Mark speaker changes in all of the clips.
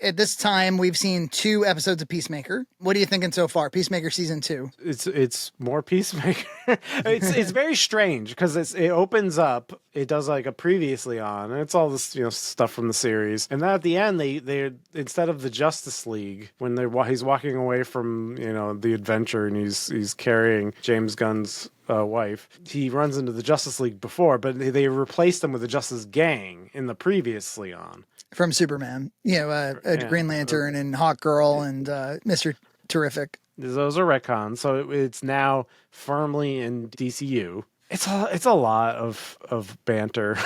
Speaker 1: at this time, we've seen 2 episodes of Peacemaker. What are you thinking so far? Peacemaker season 2.
Speaker 2: It's more Peacemaker. it's very strange because it opens up. It does like a previously on, and it's all this stuff from the series. And then at the end, they instead of the Justice League, when he's walking away from the adventure and he's carrying James Gunn's wife, he runs into the Justice League before, but they replaced them with the Justice Gang in the previously on.
Speaker 1: From Superman, Green Lantern and Hawkgirl and Mr. Terrific.
Speaker 2: Those are retcons, so it's now firmly in DCU. It's a lot of banter.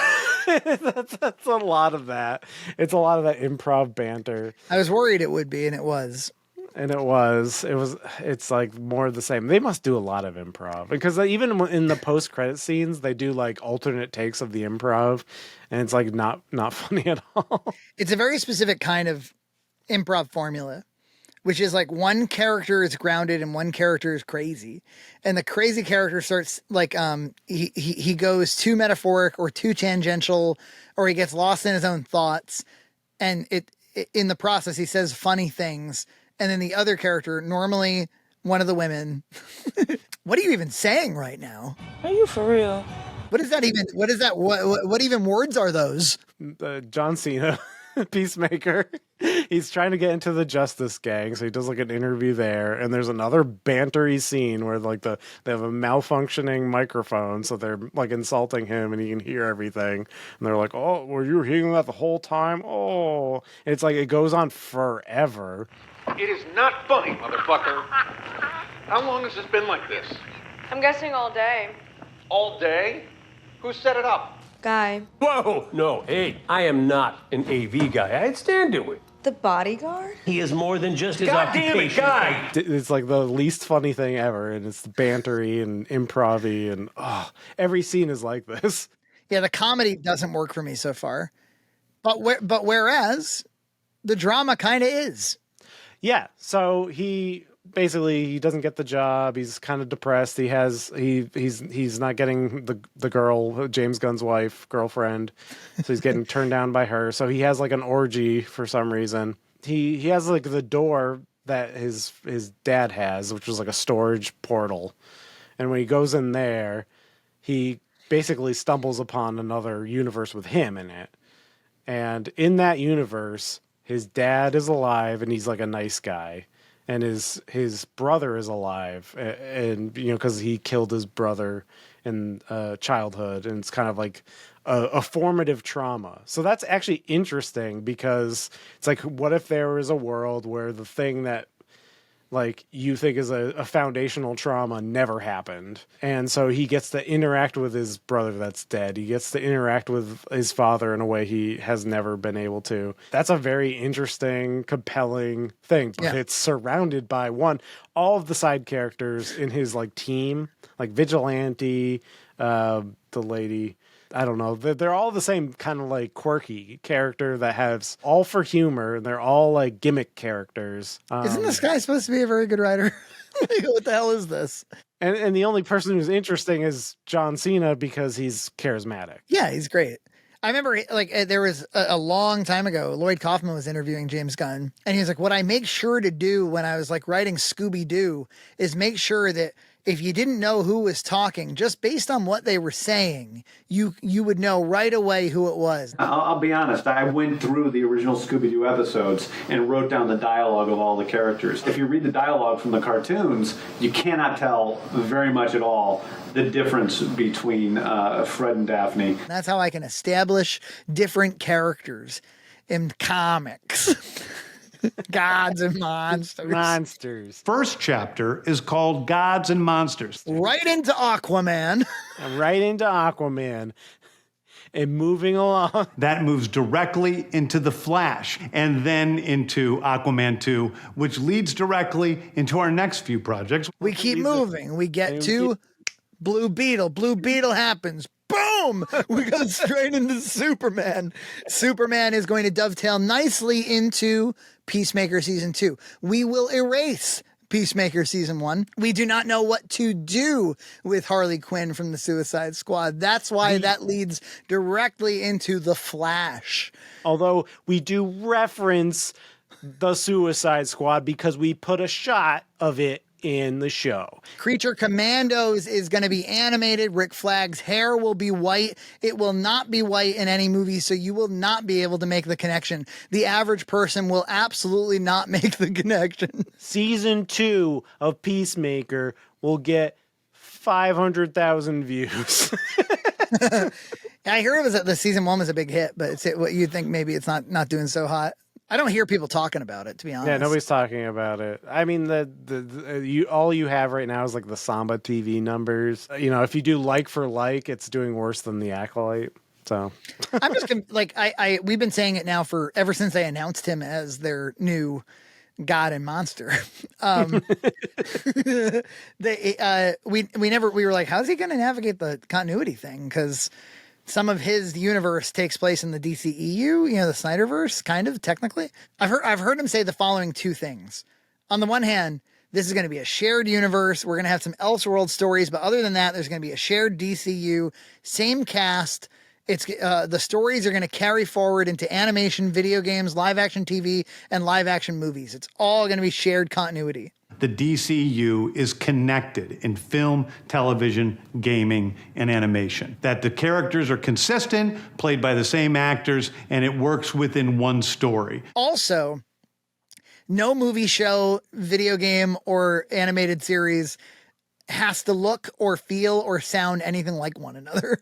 Speaker 2: that's a lot of that. It's a lot of that improv banter.
Speaker 1: I was worried it would be, and it was.
Speaker 2: And it's like more of the same. They must do a lot of improv because even in the post-credit scenes, they do like alternate takes of the improv, and it's like not funny at all.
Speaker 1: It's a very specific kind of improv formula, which is like one character is grounded and one character is crazy, and the crazy character starts like he goes too metaphoric or too tangential, or he gets lost in his own thoughts, and in the process he says funny things. And then the other character, normally one of the women, what are you even saying right now?
Speaker 3: Are you for real?
Speaker 1: What is that even? What is that? What even words are those?
Speaker 2: John Cena, Peacemaker. He's trying to get into the Justice Gang, so he does like an interview there. And there's another bantery scene where like they have a malfunctioning microphone, so they're like insulting him, and he can hear everything. And they're like, "Oh, were you hearing that the whole time?" Oh, and it's like it goes on forever.
Speaker 4: It is not funny, motherfucker. How long has this been like this?
Speaker 5: I'm guessing all day.
Speaker 4: All day? Who set it up?
Speaker 5: Guy.
Speaker 6: Whoa, no, hey, I am not an AV guy. I'd stand to it.
Speaker 5: The bodyguard?
Speaker 6: He is more than just his
Speaker 4: God damn it,
Speaker 6: occupation.
Speaker 4: Guy!
Speaker 2: It's like the least funny thing ever, and it's bantery and improv-y, and every scene is like this.
Speaker 1: Yeah, the comedy doesn't work for me so far. But whereas the drama kind of is.
Speaker 2: Yeah, so he doesn't get the job. He's kind of depressed. He's not getting the girl, James Gunn's wife, girlfriend. So he's getting turned down by her. So he has like an orgy for some reason. He has like the door that his dad has, which was like a storage portal. And when he goes in there, he basically stumbles upon another universe with him in it. And in that universe, his dad is alive and he's like a nice guy. And his brother is alive, and because he killed his brother in childhood, and it's kind of like a formative trauma. So that's actually interesting because it's like, what if there was a world where the thing that like you think is a foundational trauma never happened, and so he gets to interact with his brother that's dead. He gets to interact with his father in a way he has never been able to. That's a very interesting, compelling thing, but it's surrounded by all of the side characters in his like team, like Vigilante, the lady. I don't know. They're all the same kind of like quirky character that has all for humor, and they're all like gimmick characters.
Speaker 1: Isn't this guy supposed to be a very good writer? What the hell is this?
Speaker 2: And the only person who's interesting is John Cena because he's charismatic.
Speaker 1: Yeah, he's great. I remember like there was a long time ago, Lloyd Kaufman was interviewing James Gunn, and he was like, what I make sure to do when I was like writing Scooby-Doo is make sure that if you didn't know who was talking, just based on what they were saying, you would know right away who it was.
Speaker 7: I'll be honest, I went through the original Scooby-Doo episodes and wrote down the dialogue of all the characters. If you read the dialogue from the cartoons, you cannot tell very much at all the difference between Fred and Daphne.
Speaker 1: That's how I can establish different characters in comics. Gods and monsters.
Speaker 8: First chapter is called Gods and Monsters.
Speaker 1: Right into Aquaman.
Speaker 2: And moving along.
Speaker 8: That moves directly into The Flash and then into Aquaman 2, which leads directly into our next few projects.
Speaker 1: We keep moving. We get to Blue Beetle. Blue Beetle happens. Boom! We go straight into Superman. Superman is going to dovetail nicely into Peacemaker Season 2. We will erase Peacemaker Season 1. We do not know what to do with Harley Quinn from the Suicide Squad. That's why that leads directly into The Flash.
Speaker 2: Although we do reference the Suicide Squad because we put a shot of it in the show.
Speaker 1: Creature Commandos is going to be animated. Rick Flag's hair will be white. It will not be white in any movie, so you will not be able to make the connection. The average person will absolutely not make the connection.
Speaker 2: Season 2 of Peacemaker will get 500,000 views.
Speaker 1: I hear it was the season 1 was a big hit, but it's what you think maybe it's not doing so hot. I don't hear people talking about it, to be honest.
Speaker 2: Yeah, nobody's talking about it. I mean, all you have right now is like the Samba TV numbers. You know, if you do like for like, it's doing worse than the Acolyte. So
Speaker 1: I'm just like we've been saying it now for ever since they announced him as their new god and monster. We were like, how's he going to navigate the continuity thing? Because some of his universe takes place in the DCEU, you know, the Snyderverse, kind of technically. I've heard him say the following two things. On the one hand, this is going to be a shared universe. We're going to have some Elseworld stories, but other than that, there's going to be a shared DCU, same cast. It's the stories are going to carry forward into animation, video games, live action TV, and live action movies. It's all going to be shared continuity.
Speaker 8: The DCU is connected in film, television, gaming, and animation. That the characters are consistent, played by the same actors, and it works within one story.
Speaker 1: Also, no movie, show, video game, or animated series has to look or feel or sound anything like one another.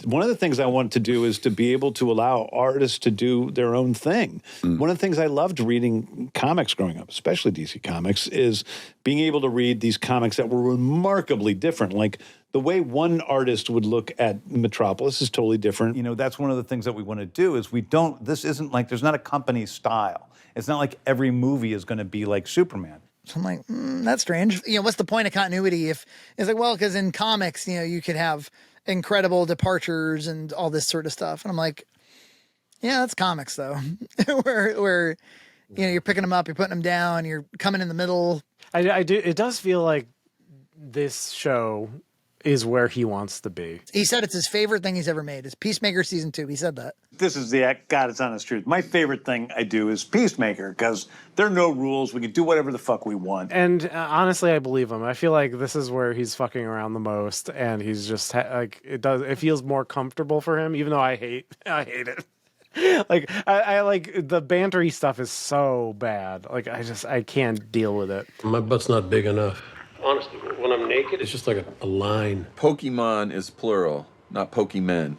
Speaker 3: One of the things I want to do is to be able to allow artists to do their own thing. One of the things I loved reading comics growing up, especially DC Comics, is being able to read these comics that were remarkably different. Like the way one artist would look at Metropolis is totally different.
Speaker 9: You know, that's one of the things that we want to do is this isn't like, there's not a company style. It's not like every movie is going to be like Superman.
Speaker 1: So I'm like, that's strange. You know, what's the point of continuity if it's like, well, because in comics, you know, you could have incredible departures and all this sort of stuff. And I'm like, yeah, that's comics though, where, you know, you're picking them up, you're putting them down, you're coming in the middle.
Speaker 2: I do. It does feel like this show is where he wants to be.
Speaker 1: He said it's his favorite thing he's ever made. It's Peacemaker season 2. He said that.
Speaker 9: This is the God, it's honest truth. My favorite thing I do is Peacemaker because there are no rules. We can do whatever the fuck we want.
Speaker 2: And honestly, I believe him. I feel like this is where he's fucking around the most, and he's just like it feels more comfortable for him, even though I hate it. Like I like the bantery stuff is so bad. Like I can't deal with it.
Speaker 6: My butt's not big enough. Honestly, when I'm naked, it's just like a line.
Speaker 10: Pokemon is plural, not Pokemen.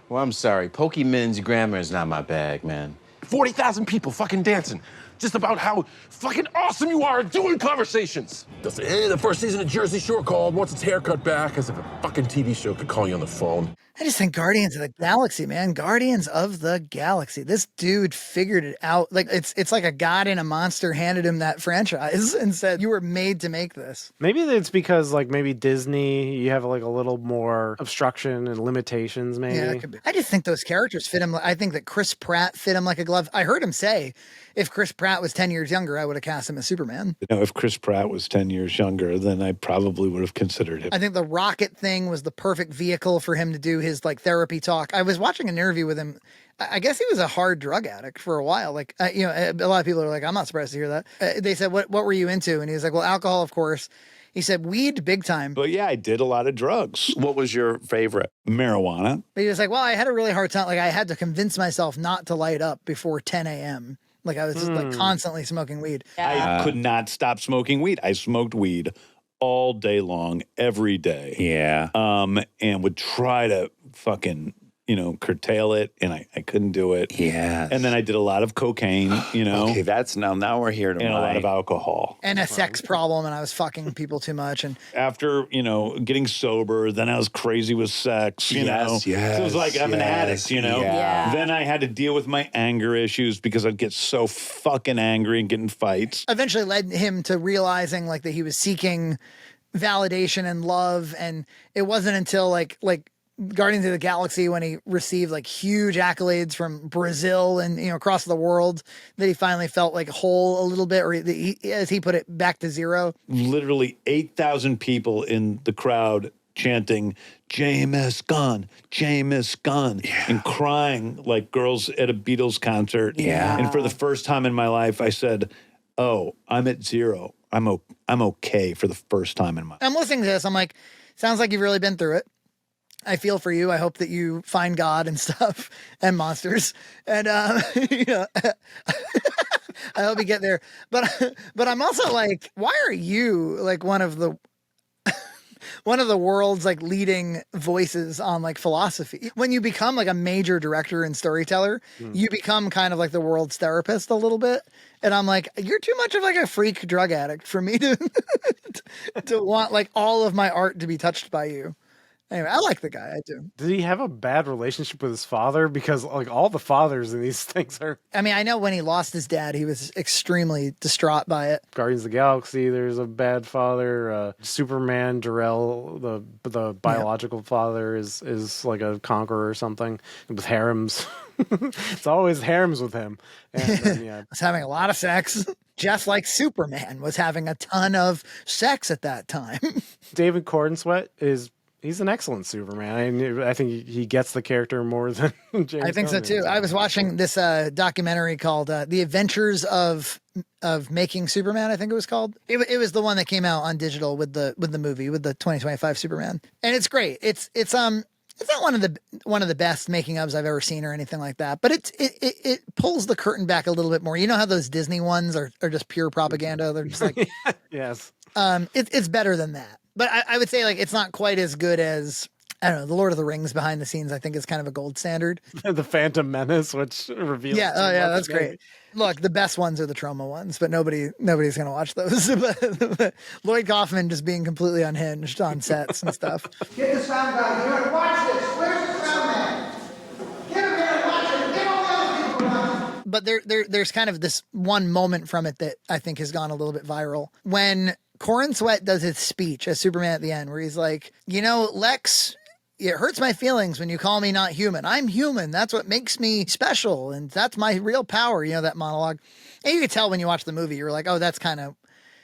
Speaker 11: Well, I'm sorry. Pokemon's grammar is not my bag, man.
Speaker 6: 40,000 people fucking dancing. Just about how fucking awesome you are at doing conversations. The first season of Jersey Shore called, wants its haircut back, as if a fucking TV show could call you on the phone.
Speaker 1: I just think Guardians of the Galaxy, man. Guardians of the Galaxy. This dude figured it out. Like it's like a god and a monster handed him that franchise and said, you were made to make this.
Speaker 2: Maybe it's because like maybe Disney, you have like a little more obstruction and limitations maybe.
Speaker 1: Yeah, it could be. I just think those characters fit him. I think that Chris Pratt fit him like a glove. I heard him say, if Chris Pratt was 10 years younger, I would have cast him as Superman.
Speaker 3: You know, if Chris Pratt was 10 years younger, then I probably would have considered him.
Speaker 1: I think the rocket thing was the perfect vehicle for him to do his like therapy talk. I was watching an interview with him. I guess he was a hard drug addict for a while. Like, you know, a lot of people are like, I'm not surprised to hear that. They said, what were you into? And he was like, well, alcohol, of course. He said, weed, big time.
Speaker 3: But yeah, I did a lot of drugs. What was your favorite? Marijuana.
Speaker 1: But he was like, well, I had a really hard time. Like, I had to convince myself not to light up before 10 a.m. Like, I was just like constantly smoking weed.
Speaker 3: I could not stop smoking weed. I smoked weed all day long, every day.
Speaker 11: Yeah.
Speaker 3: And would try to fucking, you know, curtail it, and I couldn't do it.
Speaker 11: Yes.
Speaker 3: And then I did a lot of cocaine, you know.
Speaker 11: Okay, that's now we're here to
Speaker 3: and a lot of alcohol.
Speaker 1: And a sex problem, and I was fucking people too much. And
Speaker 3: after, you know, getting sober, then I was crazy with sex, you know.
Speaker 11: Yes,
Speaker 3: so it was like I'm an addict, you know.
Speaker 11: Yeah.
Speaker 3: Then I had to deal with my anger issues because I'd get so fucking angry and get in fights.
Speaker 1: Eventually led him to realizing like that he was seeking validation and love. And it wasn't until like Guardians of the Galaxy when he received like huge accolades from Brazil and, you know, across the world that he finally felt like whole a little bit, or as he put it, back to zero.
Speaker 3: Literally 8,000 people in the crowd chanting, Jameis Gunn, Jameis Gunn, and crying like girls at a Beatles concert.
Speaker 1: Yeah.
Speaker 3: And for the first time in my life, I said, oh, I'm at zero. I'm okay for the first time in my life.
Speaker 1: I'm listening to this. I'm like, sounds like you've really been through it. I feel for you. I hope that you find God and stuff and monsters. And, you know, I hope you get there. But I'm also like, why are you like one of the world's like leading voices on like philosophy? When you become like a major director and storyteller, you become kind of like the world's therapist a little bit. And I'm like, you're too much of like a freak drug addict for me to to want like all of my art to be touched by you. Anyway, I like the guy. I do.
Speaker 2: Did he have a bad relationship with his father? Because like all the fathers in these things are.
Speaker 1: I mean, I know when he lost his dad, he was extremely distraught by it.
Speaker 2: Guardians of the Galaxy, there's a bad father. Superman, Jor-El, the biological father is like a conqueror or something with harems. It's always harems with him. And
Speaker 1: was having a lot of sex, just like Superman was having a ton of sex at that time.
Speaker 2: David Cornsweet he's an excellent Superman. I think he gets the character more than James
Speaker 1: I think so
Speaker 2: Gunn
Speaker 1: too.
Speaker 2: is.
Speaker 1: I was watching this documentary called "The Adventures of Making Superman." I think it was called. It was the one that came out on digital with the movie with the 2025 Superman, and it's great. It's not one of the best making ofs I've ever seen or anything like that, but it pulls the curtain back a little bit more. You know how those Disney ones are just pure propaganda? They're just like
Speaker 2: yes.
Speaker 1: It's better than that. But I would say like it's not quite as good as, I don't know, the Lord of the Rings behind the scenes. I think is kind of a gold standard.
Speaker 2: The Phantom Menace, which reveals.
Speaker 1: Yeah, that's great. Look, the best ones are the Troma ones, but nobody's going to watch those. But Lloyd Kaufman just being completely unhinged on sets and stuff.
Speaker 12: Get the sound guy here and watch this. Where's the sound man? Get him here and watch it. Get all the other people around.
Speaker 1: But there's kind of this one moment from it that I think has gone a little bit viral. When Cornsweet does his speech as Superman at the end, where he's like, you know, Lex, it hurts my feelings when you call me not human. I'm human. That's what makes me special. And that's my real power. You know, that monologue. And you could tell when you watch the movie, you were like, oh, that's kind of,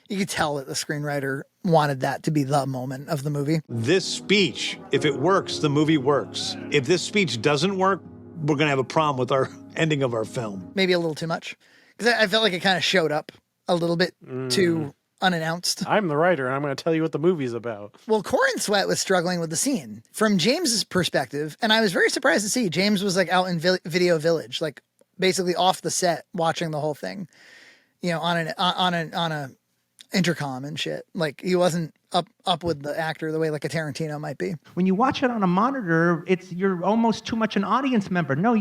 Speaker 1: you could tell that the screenwriter wanted that to be the moment of the movie.
Speaker 8: This speech, if it works, the movie works. If this speech doesn't work, we're going to have a problem with our ending of our film.
Speaker 1: Maybe a little too much. Because I felt like it kind of showed up a little bit too unannounced.
Speaker 2: I'm the writer, and I'm going to tell you what the movie's about.
Speaker 1: Well, Cornsweet was struggling with the scene from James's perspective, and I was very surprised to see James was like out in Video Village, like basically off the set, watching the whole thing, you know, on a intercom and shit. Like he wasn't up with the actor the way like a Tarantino might be.
Speaker 13: When you watch it on a monitor, you're almost too much an audience member. No,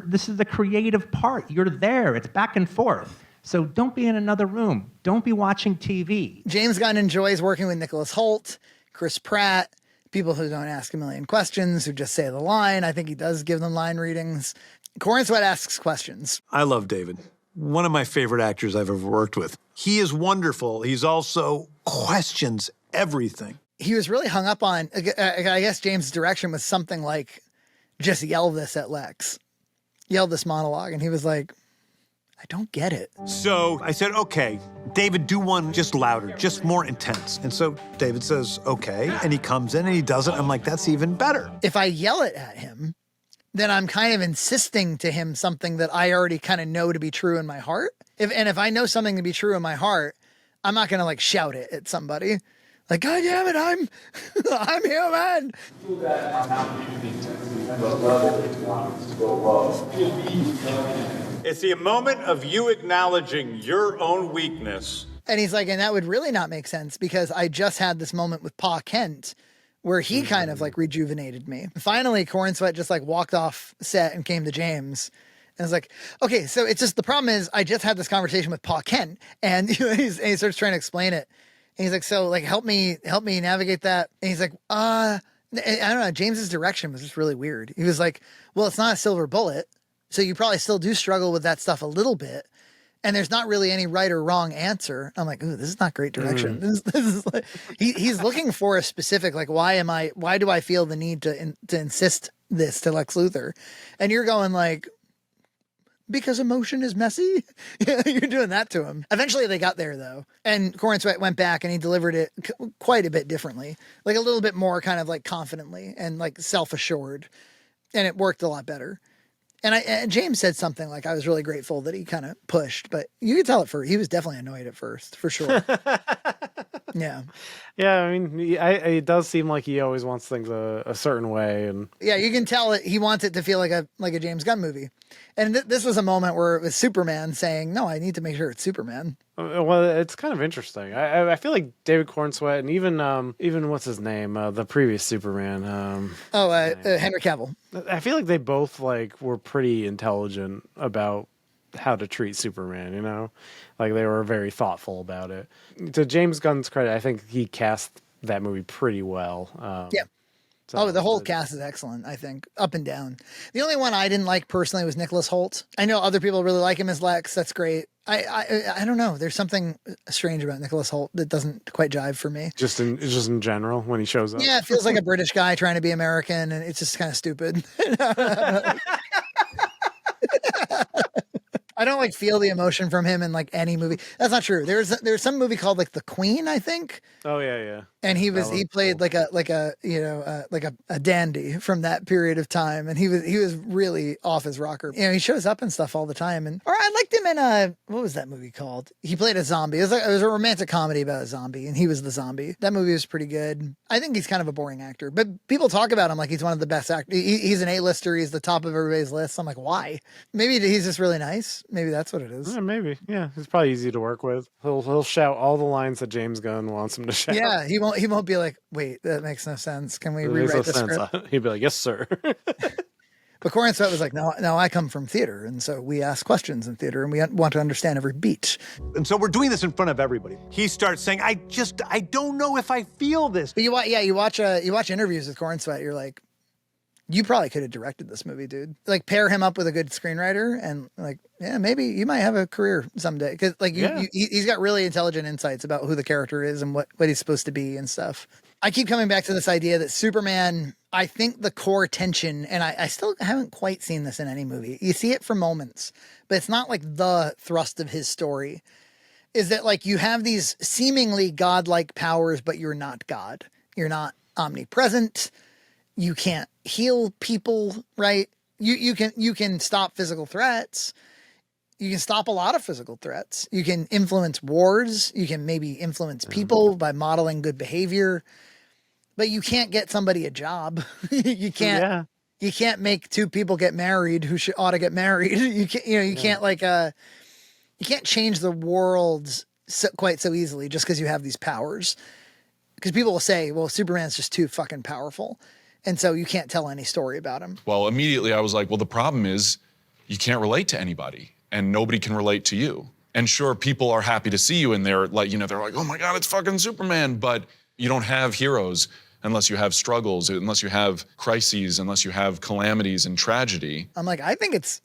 Speaker 13: this is the creative part. You're there. It's back and forth. So don't be in another room. Don't be watching TV.
Speaker 1: James Gunn enjoys working with Nicholas Hoult, Chris Pratt, people who don't ask a million questions, who just say the line. I think he does give them line readings. Cornsweet asks questions.
Speaker 8: I love David. One of my favorite actors I've ever worked with. He is wonderful. He's also questions everything.
Speaker 1: He was really hung up on, I guess James' direction was something like, just yell this at Lex. Yell this monologue. And he was like, I don't get it.
Speaker 8: So I said, okay, David, do one just louder, just more intense. And so David says, okay. And he comes in and he does it. I'm like, that's even better.
Speaker 1: If I yell it at him, then I'm kind of insisting to him something that I already kind of know to be true in my heart. If I know something to be true in my heart, I'm not going to like shout it at somebody. Like, God damn it, I'm human.
Speaker 8: It's the moment of you acknowledging your own weakness.
Speaker 1: And he's like, and that would really not make sense because I just had this moment with Pa Kent where he kind of like rejuvenated me. Finally, Cornsweet just like walked off set and came to James. And I was like, okay, so it's just, the problem is I just had this conversation with Pa Kent and, and he starts trying to explain it. And he's like, so like, help me navigate that. And he's like, I don't know. James's direction was just really weird. He was like, well, it's not a silver bullet. So you probably still do struggle with that stuff a little bit. And there's not really any right or wrong answer. I'm like, ooh, this is not great direction. This is like, he's looking for a specific, like, why do I feel the need to insist this to Lex Luthor? And you're going like, because emotion is messy. You're doing that to him. Eventually they got there though. And Corn Sweat went back and he delivered it quite a bit differently, like a little bit more kind of like confidently and like self-assured. And it worked a lot better. And James said something like, I was really grateful that he kind of pushed, but you could tell he was definitely annoyed at first, for sure. Yeah.
Speaker 2: Yeah, I mean, it does seem like he always wants things a certain way, and
Speaker 1: yeah, you can tell he wants it to feel like a James Gunn movie. And this was a moment where it was Superman saying, "No, I need to make sure it's Superman."
Speaker 2: Well, it's kind of interesting. I feel like David Cornsweet and even what's his name, the previous Superman.
Speaker 1: Henry Cavill.
Speaker 2: I feel like they both like were pretty intelligent about how to treat Superman, you know? Like they were very thoughtful about it. To James Gunn's credit, I think he cast that movie pretty well.
Speaker 1: Yeah. So, the whole cast is excellent, I think, up and down. The only one I didn't like personally was Nicholas Hoult. I know other people really like him as Lex. That's great. I don't know. There's something strange about Nicholas Hoult that doesn't quite jive for me.
Speaker 2: Just in general when he shows up.
Speaker 1: Yeah, it feels like a British guy trying to be American, and it's just kind of stupid. I don't like feel the emotion from him in like any movie. That's not true. There's some movie called like The Queen, I think.
Speaker 2: Oh yeah.
Speaker 1: And he played cool. like a dandy from that period of time, and he was really off his rocker. You know, he shows up and stuff all the time. Or I liked him in what was that movie called? He played a zombie. It was a romantic comedy about a zombie, and he was the zombie. That movie was pretty good. I think he's kind of a boring actor, but people talk about him like he's one of the best actors. He's an A-lister. He's the top of everybody's list. I'm like, why? Maybe he's just really nice. Maybe that's what it is.
Speaker 2: Yeah, maybe. Yeah, he's probably easy to work with. He'll shout all the lines that James Gunn wants him to shout.
Speaker 1: Yeah, he won't be like, wait, that makes no sense. Can we rewrite the script?
Speaker 2: He'd be like, yes, sir.
Speaker 1: But Corn Sweat was like, no, I come from theater, and so we ask questions in theater, and we want to understand every beat.
Speaker 8: And so we're doing this in front of everybody. He starts saying, I don't know if I feel this.
Speaker 1: But you watch interviews with Corn Sweat, you're like, you probably could have directed this movie, dude. Like, pair him up with a good screenwriter, and like, yeah, maybe you might have a career someday. Because like, he's got really intelligent insights about who the character is and what he's supposed to be and stuff. I keep coming back to this idea that Superman, I think the core tension, and I still haven't quite seen this in any movie. You see it for moments, but it's not like the thrust of his story, is that like you have these seemingly godlike powers, but you're not God. You're not omnipresent. You can't heal people, right? You can stop physical threats. You can stop a lot of physical threats. You can influence wars. You can maybe influence people by modeling good behavior. But you can't get somebody a job. You can't make two people get married who ought to get married. You can't you can't change the world quite so easily just because you have these powers. Because people will say, well, Superman's just too fucking powerful. And so you can't tell any story about him.
Speaker 14: Well, immediately I was like, well, the problem is you can't relate to anybody and nobody can relate to you. And sure, people are happy to see you and they're like, oh my God, it's fucking Superman. But you don't have heroes unless you have struggles, unless you have crises, unless you have calamities and tragedy.
Speaker 1: I'm like, I think it's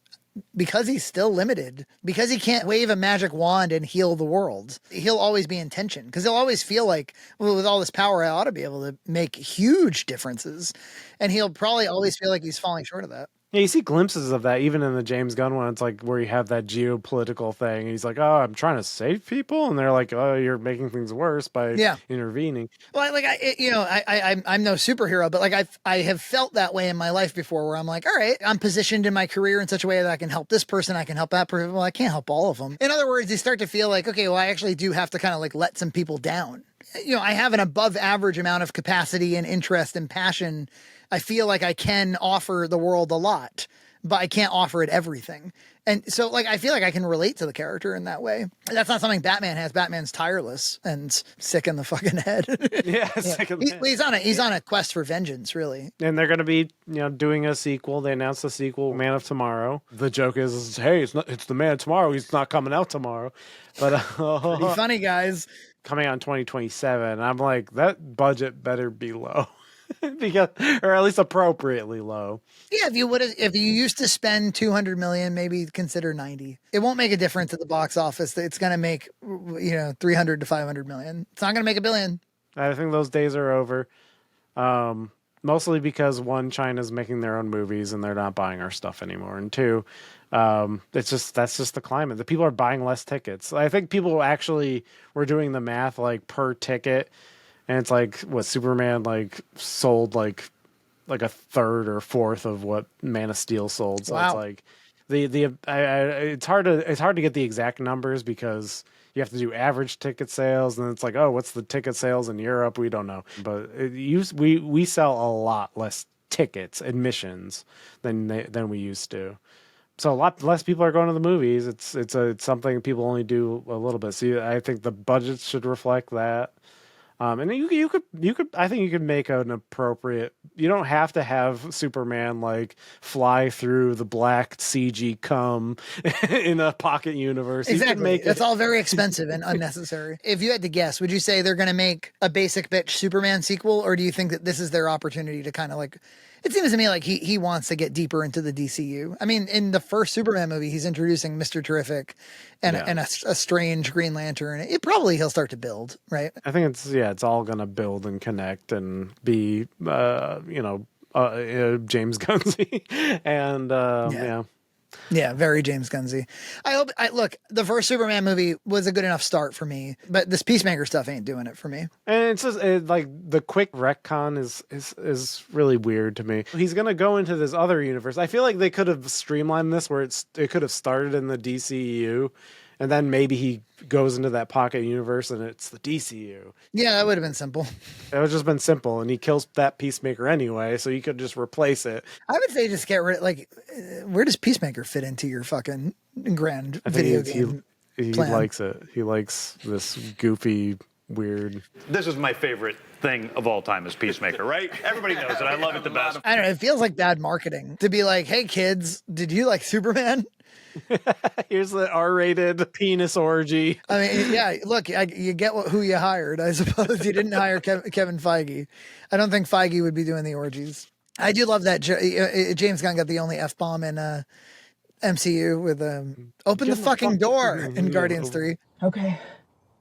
Speaker 1: because he's still limited, because he can't wave a magic wand and heal the world. He'll always be in tension because he'll always feel like, well, with all this power, I ought to be able to make huge differences. And he'll probably always feel like he's falling short of that.
Speaker 2: Yeah, you see glimpses of that even in the James Gunn one. It's like where you have that geopolitical thing. And he's like, oh, I'm trying to save people. And they're like, oh, you're making things worse by intervening.
Speaker 1: Well, like, I'm no superhero, but like I have felt that way in my life before where I'm like, all right, I'm positioned in my career in such a way that I can help this person. I can help that person. Well, I can't help all of them. In other words, you start to feel like, okay, well, I actually do have to kind of like let some people down. You know, I have an above average amount of capacity and interest and passion. I feel like I can offer the world a lot, but I can't offer it everything. And so like, I feel like I can relate to the character in that way. That's not something Batman has. Batman's tireless and sick in the fucking head.
Speaker 2: Sick in the head.
Speaker 1: He's on a quest for vengeance, really.
Speaker 2: And they're going to be, doing a sequel. They announced the sequel, Man of Tomorrow. The joke is, hey, it's the Man of Tomorrow. He's not coming out tomorrow. But
Speaker 1: pretty funny, guys.
Speaker 2: Coming out in 2027. I'm like, that budget better be low. Because, or at least appropriately low.
Speaker 1: Yeah, if you used to spend 200 million, maybe consider 90. It won't make a difference at the box office. It's going to make 300 to 500 million. It's not going to make $1 billion.
Speaker 2: I think those days are over. Mostly because one, China's making their own movies and they're not buying our stuff anymore, and two, It's just that's just the climate. The people are buying less tickets. I think people actually were doing the math like per ticket, and it's like what Superman like sold like a third or fourth of what Man of Steel sold. So it's like it's hard to get the exact numbers because you have to do average ticket sales, and it's like, oh, what's the ticket sales in Europe? We don't know, but we sell a lot less tickets, admissions than we used to. So a lot less people are going to the movies. It's something people only do a little bit. So I think the budgets should reflect that. And you could I think you could make an appropriate. You don't have to have Superman like fly through the black CG cum in a pocket universe.
Speaker 1: Exactly. That's all very expensive and unnecessary. If you had to guess, would you say they're going to make a basic bitch Superman sequel, or do you think that this is their opportunity to kind of like? It seems to me like he wants to get deeper into the DCU. I mean, in the first Superman movie, he's introducing Mr. Terrific and a strange Green Lantern. He'll start to build, right?
Speaker 2: I think it's all gonna build and connect and be James Gunn-y and yeah.
Speaker 1: Yeah, very James Gunn-y. Look, the first Superman movie was a good enough start for me, but this Peacemaker stuff ain't doing it for me.
Speaker 2: And it's just like the quick retcon is really weird to me. He's gonna go into this other universe. I feel like they could have streamlined this where it could have started in the DCU, and then maybe he goes into that pocket universe and it's the DCU.
Speaker 1: Yeah, that would have been simple.
Speaker 2: It would have just been simple, and he kills that Peacemaker anyway, so you could just replace it.
Speaker 1: I would say just get rid. Like, where does Peacemaker fit into your fucking grand video game?
Speaker 2: He likes it. He likes this goofy, weird.
Speaker 9: This is my favorite thing of all time is Peacemaker, right? Everybody knows it. I love it the best.
Speaker 1: I don't know. It feels like bad marketing to be like, "Hey kids, did you like Superman?"
Speaker 2: Here's the R-rated penis orgy.
Speaker 1: I mean, yeah, look, you get who you hired, I suppose. You didn't hire Kevin Feige. I don't think Feige would be doing the orgies. I do love that James Gunn got the only F-bomb in MCU with open the fucking door in Guardians 3.
Speaker 12: Okay.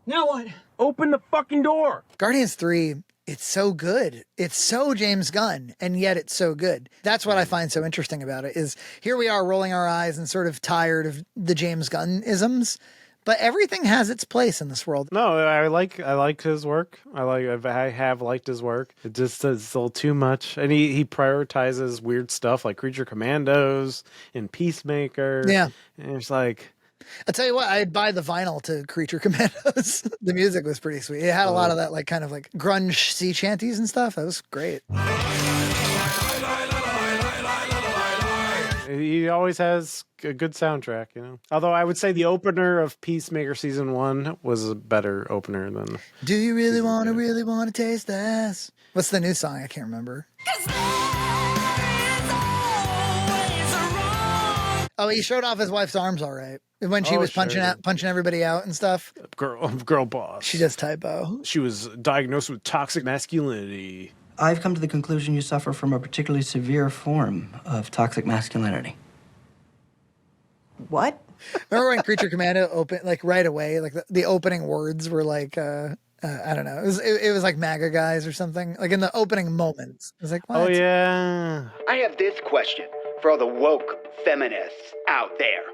Speaker 12: Now what?
Speaker 6: Open the fucking door.
Speaker 1: Guardians 3, it's so good. It's so James Gunn, and yet it's so good. That's what I find so interesting about it is here we are rolling our eyes and sort of tired of the James Gunn-isms, but everything has its place in this world.
Speaker 2: No, I like his work. I have liked his work. It just is a little too much. And he prioritizes weird stuff like Creature Commandos and Peacemaker.
Speaker 1: Yeah.
Speaker 2: And it's like,
Speaker 1: I'll tell you what, I'd buy the vinyl to Creature Commandos. The music was pretty sweet. It had a lot of that like kind of like grunge sea chanties and stuff. That was great.
Speaker 2: He always has a good soundtrack, you know. Although I would say the opener of Peacemaker season 1 was a better opener than.
Speaker 1: Do you really want to taste this? What's the new song? I can't remember. Oh, he showed off his wife's arms all right when she was punching everybody out and stuff.
Speaker 2: Girl boss.
Speaker 1: She does typo.
Speaker 2: She was diagnosed with toxic masculinity.
Speaker 15: I've come to the conclusion you suffer from a particularly severe form of toxic masculinity.
Speaker 5: What?
Speaker 1: Remember when Creature Commando opened, like right away, like the opening words were like, I don't know. It was like MAGA guys or something. Like in the opening moments. It was like, what?
Speaker 2: Oh, yeah.
Speaker 16: I have this question for all the woke feminists out there.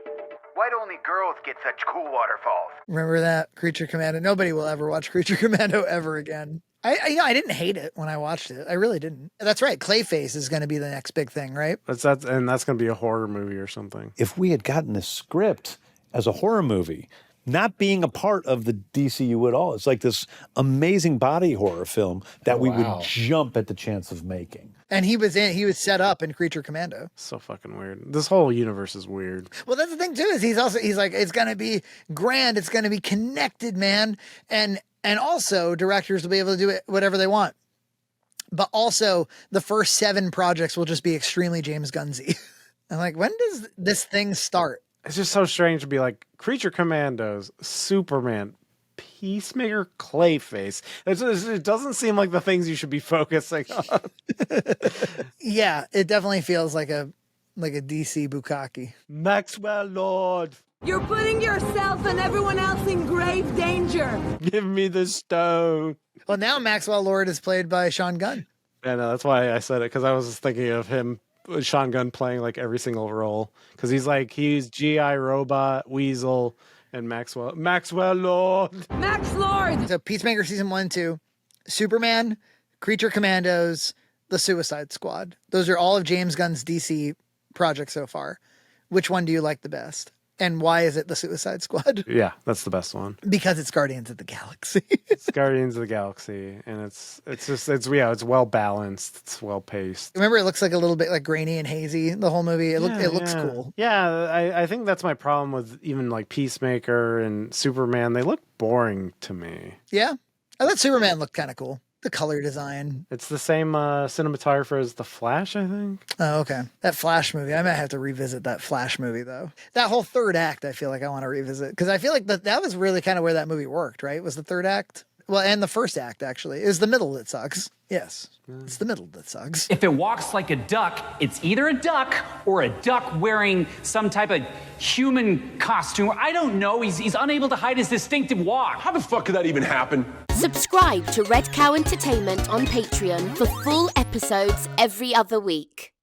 Speaker 16: Why do only girls get such cool waterfalls?
Speaker 1: Remember that Creature Commando? Nobody will ever watch Creature Commando ever again. I didn't hate it when I watched it. I really didn't. That's right. Clayface is going to be the next big thing, right?
Speaker 2: That's going to be a horror movie or something.
Speaker 3: If we had gotten this script as a horror movie, not being a part of the DCU at all, it's like this amazing body horror film that we would jump at the chance of making.
Speaker 1: And he was set up in Creature Commando.
Speaker 2: So fucking weird. This whole universe is weird.
Speaker 1: Well, that's the thing too, is he's like, it's going to be grand. It's going to be connected, man. And also directors will be able to do it whatever they want. But also the first 7 projects will just be extremely James Gunn-y. I'm like, when does this thing start?
Speaker 2: It's just so strange to be like Creature Commandos, Superman, Peacemaker, Clayface. It doesn't seem like the things you should be focusing on.
Speaker 1: Yeah, it definitely feels like a DC bukkake.
Speaker 2: Maxwell Lord.
Speaker 17: You're putting yourself and everyone else in grave danger.
Speaker 2: Give me the stone.
Speaker 1: Well, now Maxwell Lord is played by Sean Gunn.
Speaker 2: Yeah, no, that's why I said it, because I was just thinking of him Sean Gunn playing like every single role because he's G.I. Robot, Weasel, and Maxwell Lord.
Speaker 17: Max Lord.
Speaker 1: So Peacemaker season 1 and 2, Superman, Creature Commandos, The Suicide Squad. Those are all of James Gunn's DC projects so far. Which one do you like the best? And why is it The Suicide Squad?
Speaker 2: Yeah, that's the best one.
Speaker 1: Because it's Guardians of the Galaxy.
Speaker 2: It's Guardians of the Galaxy, and it's well balanced. It's well paced.
Speaker 1: Remember, it looks like a little bit like grainy and hazy. The whole movie, it looks cool.
Speaker 2: Yeah, I think that's my problem with even like Peacemaker and Superman. They look boring to me.
Speaker 1: Yeah, I thought Superman looked kind of cool. The color design.
Speaker 2: It's the same cinematographer as The Flash, I think.
Speaker 1: Oh, okay. That Flash movie. I might have to revisit that Flash movie, though. That whole third act, I feel like I want to revisit. Because I feel like that was really kind of where that movie worked, right? Was the third act? Well, and the first act, actually. It was the middle that sucks. Yes. It's the middle that sucks.
Speaker 18: If it walks like a duck, it's either a duck or a duck wearing some type of human costume. I don't know. He's unable to hide his distinctive walk.
Speaker 6: How the fuck could that even happen?
Speaker 19: Subscribe to Red Cow Entertainment on Patreon for full episodes every other week.